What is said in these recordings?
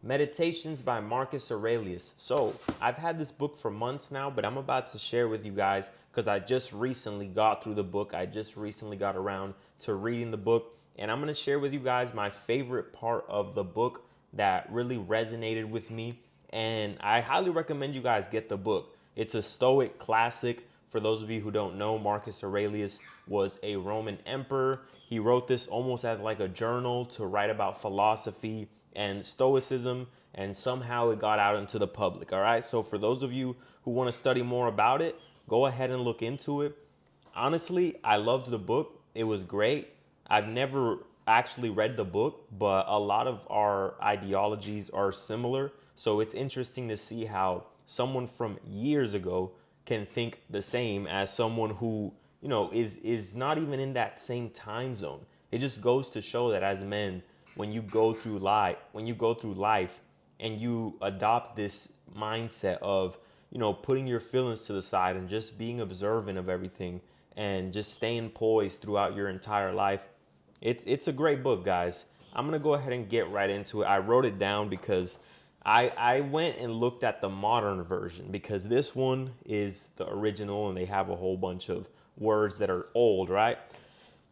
Meditations by Marcus Aurelius. So I've had this book for months now, but I'm about to share with you guys because I just recently got through the book. I just recently got around to reading the book, and I'm going to share with you guys my favorite part of the book that really resonated with me. And I highly recommend you guys get the book. It's a Stoic classic. For those of you who don't know, Marcus Aurelius was a Roman emperor. He wrote this almost as like a journal to write about philosophy and Stoicism, and somehow it got out into the public. All right. So for those of you who want to study more about it, go ahead and look into it. Honestly, I loved the book. It was great. I've never actually read the book, but a lot of our ideologies are similar. So it's interesting to see how someone from years ago can think the same as someone who, is not even in that same time zone. It just goes to show that as men, when you go through life and you adopt this mindset of, putting your feelings to the side and just being observant of everything and just staying poised throughout your entire life. It's a great book, guys. I'm gonna go ahead and get right into it. I wrote it down because I went and looked at the modern version because this one is the original and they have a whole bunch of words that are old, right?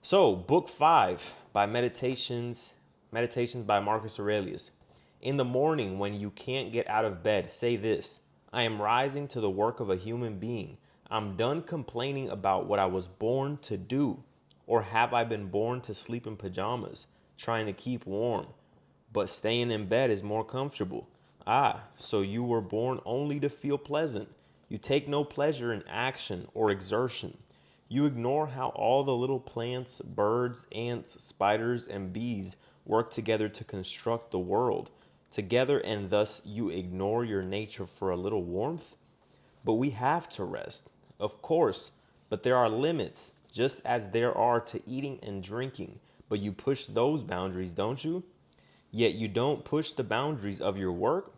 So, book 5 by Meditations by Marcus Aurelius. In the morning, when you can't get out of bed, say this: I am rising to the work of a human being. I'm done complaining about what I was born to do. Or have I been born to sleep in pajamas, trying to keep warm? But staying in bed is more comfortable. Ah, so you were born only to feel pleasant. You take no pleasure in action or exertion. You ignore how all the little plants, birds, ants, spiders, and bees work together to construct the world together, and thus you ignore your nature for a little warmth. But we have to rest, of course, but there are limits, just as there are to eating and drinking. But you push those boundaries, don't you? Yet you don't push the boundaries of your work?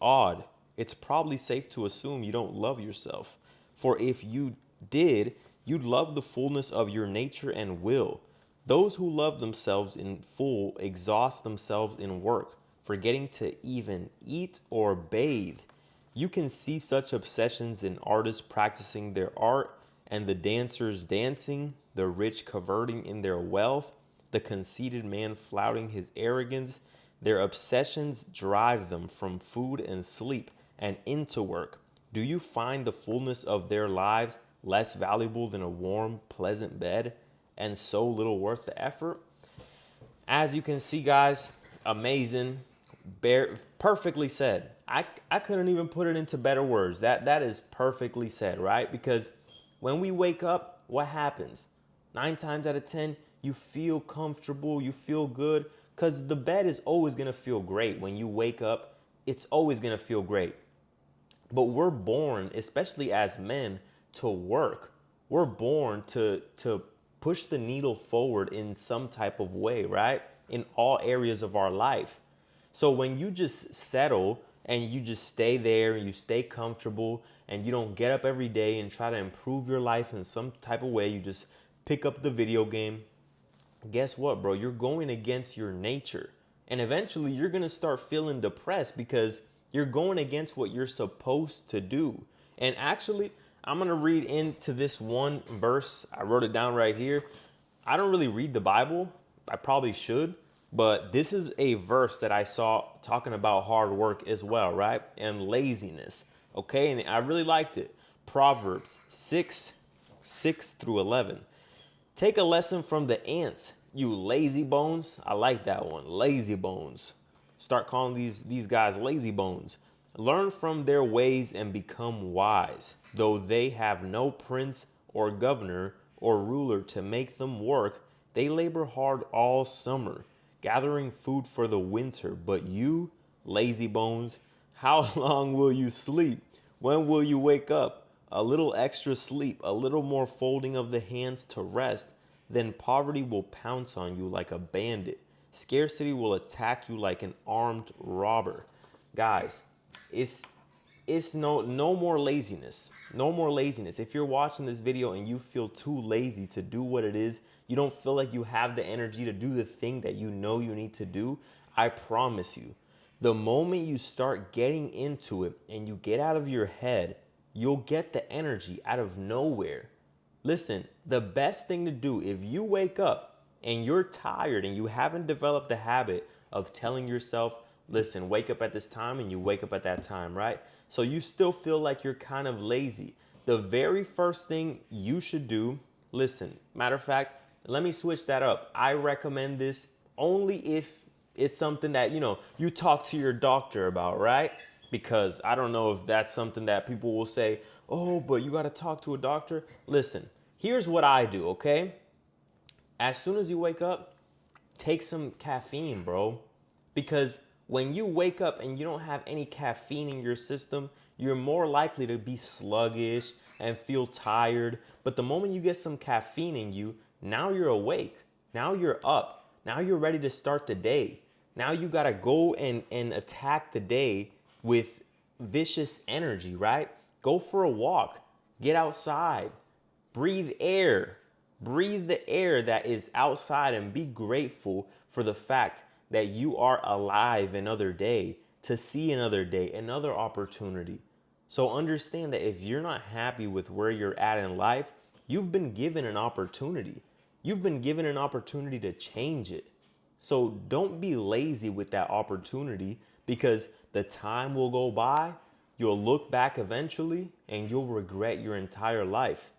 Odd. It's probably safe to assume you don't love yourself. For if you did, you'd love the fullness of your nature and will. Those who love themselves in full exhaust themselves in work, forgetting to even eat or bathe. You can see such obsessions in artists practicing their art, and the dancers dancing, the rich coveting in their wealth, the conceited man flouting his arrogance. Their obsessions drive them from food and sleep and into work. Do you find the fullness of their lives less valuable than a warm, pleasant bed and so little worth the effort? As you can see, guys, amazing, perfectly said. I couldn't even put it into better words. That is perfectly said, right? Because when we wake up, what happens? 9 times out of 10, you feel comfortable, you feel good, because the bed is always gonna feel great. When you wake up, it's always gonna feel great. But we're born, especially as men, to work. We're born to push the needle forward in some type of way, right? In all areas of our life. So when you just settle and you just stay there and you stay comfortable and you don't get up every day and try to improve your life in some type of way, you just pick up the video game. Guess what, bro? You're going against your nature. And eventually you're going to start feeling depressed because you're going against what you're supposed to do. And actually, I'm going to read into this one verse. I wrote it down right here. I don't really read the Bible. I probably should. But this is a verse that I saw talking about hard work as well, right? And laziness. Okay. And I really liked it. Proverbs 6:6 through 11. Take a lesson from the ants, you lazy bones. I like that one. Lazy bones. Start calling these guys lazy bones. Learn from their ways and become wise. Though they have no prince or governor or ruler to make them work, they labor hard all summer, gathering food for the winter. But you, lazy bones, how long will you sleep? When will you wake up? A little extra sleep, a little more folding of the hands to rest, then poverty will pounce on you like a bandit. Scarcity will attack you like an armed robber. Guys, it's it's no more laziness. No more laziness. If you're watching this video and you feel too lazy to do what it is, you don't feel like you have the energy to do the thing that you know you need to do, I promise you, The moment you start getting into it and you get out of your head, you'll get the energy out of nowhere. Listen, the best thing to do if you wake up and you're tired and you haven't developed the habit of telling yourself, listen, wake up at this time, and you wake up at that time, right? So you still feel like you're kind of lazy. The very first thing you should do, listen, matter of fact, let me switch that up. I recommend this only if it's something that, you talk to your doctor about, right? Because I don't know if that's something that people will say, oh, but you got to talk to a doctor. Listen, here's what I do, okay? As soon as you wake up, take some caffeine, bro. Because when you wake up and you don't have any caffeine in your system, you're more likely to be sluggish and feel tired. But the moment you get some caffeine in you, now you're awake. Now you're up. Now you're ready to start the day. Now you got to go and attack the day with vicious energy, right? Go for a walk. Get outside. Breathe air. Breathe the air that is outside and be grateful for the fact that you are alive another day, to see another day, another opportunity. So understand that if you're not happy with where you're at in life, you've been given an opportunity. You've been given an opportunity to change it. So don't be lazy with that opportunity, because the time will go by, you'll look back eventually, and you'll regret your entire life,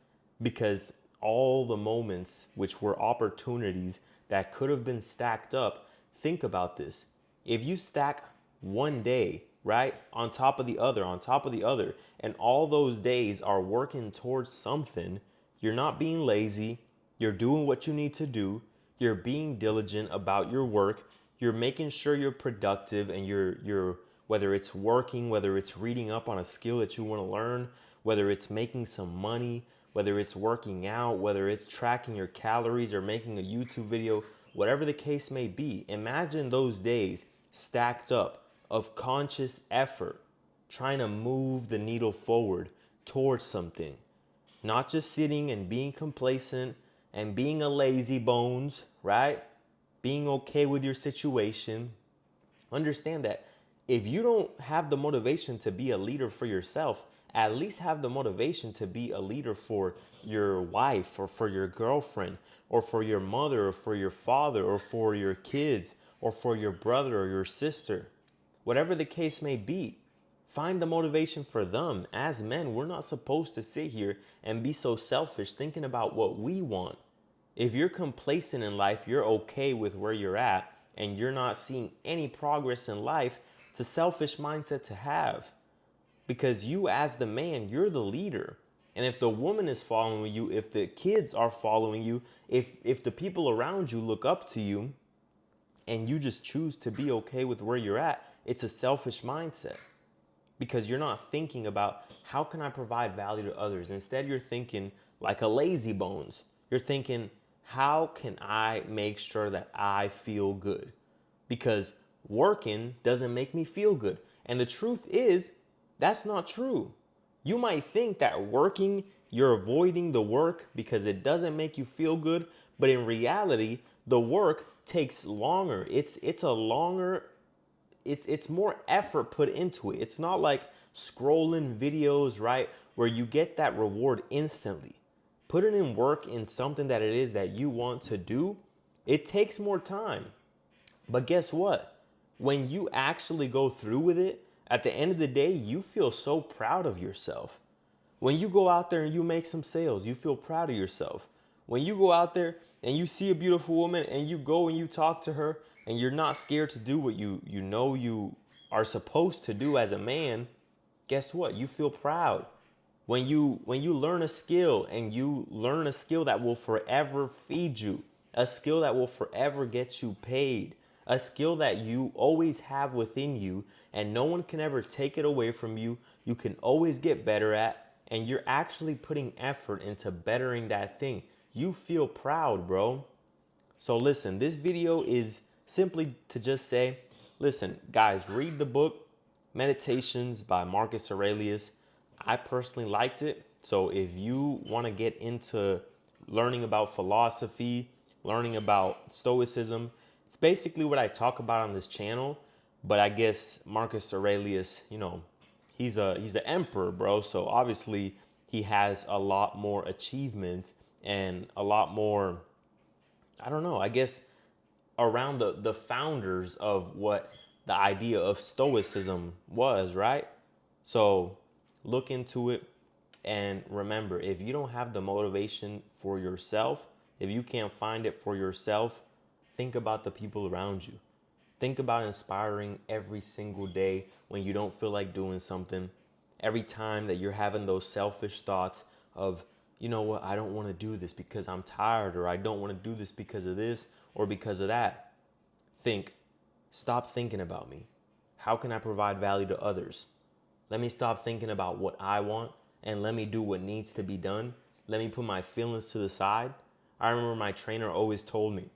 because all the moments which were opportunities that could have been stacked up. Think about this. If you stack one day, right, on top of the other, on top of the other, and all those days are working towards something, you're not being lazy, you're doing what you need to do, you're being diligent about your work, you're making sure you're productive, and you're whether it's working, whether it's reading up on a skill that you want to learn, whether it's making some money, whether it's working out, whether it's tracking your calories or making a YouTube video, whatever the case may be. Imagine those days stacked up of conscious effort, trying to move the needle forward towards something. Not just sitting and being complacent and being a lazy bones, right? Being okay with your situation. Understand that if you don't have the motivation to be a leader for yourself, at least have the motivation to be a leader for your wife or for your girlfriend or for your mother or for your father or for your kids or for your brother or your sister. Whatever the case may be, find the motivation for them. As men, we're not supposed to sit here and be so selfish thinking about what we want. If you're complacent in life, you're okay with where you're at, and you're not seeing any progress in life, it's a selfish mindset to have. Because you, as the man, you're the leader. And if the woman is following you, if the kids are following you, if the people around you look up to you, and you just choose to be okay with where you're at, it's a selfish mindset. Because you're not thinking about how can I provide value to others. Instead, you're thinking like a lazy bones. You're thinking, how can I make sure that I feel good? Because working doesn't make me feel good. And the truth is, that's not true. You might think that working, you're avoiding the work because it doesn't make you feel good. But in reality, the work takes longer. It's more effort put into it. It's not like scrolling videos, right, where you get that reward instantly. Putting in work in something that it is that you want to do, it takes more time. But guess what? When you actually go through with it, at the end of the day, you feel so proud of yourself. When you go out there and you make some sales, you feel proud of yourself. When you go out there and you see a beautiful woman and you go and you talk to her and you're not scared to do what you know you are supposed to do as a man, guess what? You feel proud. When you learn a skill, and you learn a skill that will forever feed you, a skill that will forever get you paid, a skill that you always have within you and no one can ever take it away from you, you can always get better at, and you're actually putting effort into bettering that thing, you feel proud, bro. So listen, this video is simply to just say, listen, guys, read the book Meditations by Marcus Aurelius. I personally liked it. So if you want to get into learning about philosophy, learning about Stoicism, it's basically what I talk about on this channel. But I guess Marcus Aurelius, he's an emperor, bro. So obviously he has a lot more achievements and a lot more, I don't know, I guess around the founders of what the idea of Stoicism was, right? So look into it and remember, if you don't have the motivation for yourself, if you can't find it for yourself, think about the people around you. Think about inspiring every single day when you don't feel like doing something. Every time that you're having those selfish thoughts of, you know what, I don't want to do this because I'm tired, or I don't want to do this because of this or because of that. Think, stop thinking about me. How can I provide value to others? Let me stop thinking about what I want and let me do what needs to be done. Let me put my feelings to the side. I remember my trainer always told me,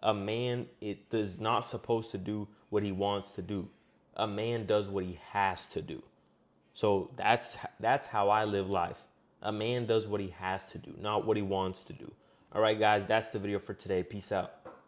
a man it is not supposed to do what he wants to do. A man does what he has to do. So that's how I live life. A man does what he has to do, not what he wants to do. All right, guys, that's the video for today. Peace out.